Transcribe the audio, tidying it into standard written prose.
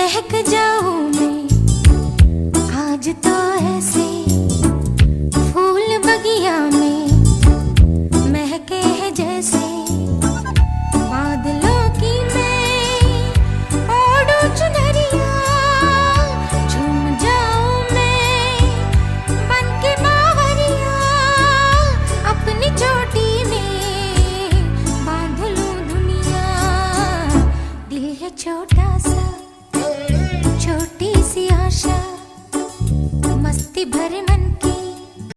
महक जाऊं मैं आज तो ऐसे फूल बगिया में महके है जैसे बादलों की मैं ओढ़ू चुनरिया। झूम जाऊं मैं बन के बावरिया अपनी चोटी में बांध लूं दुनिया। दिल है छोटा सा छोटी सी आशा मस्ती भरे मन की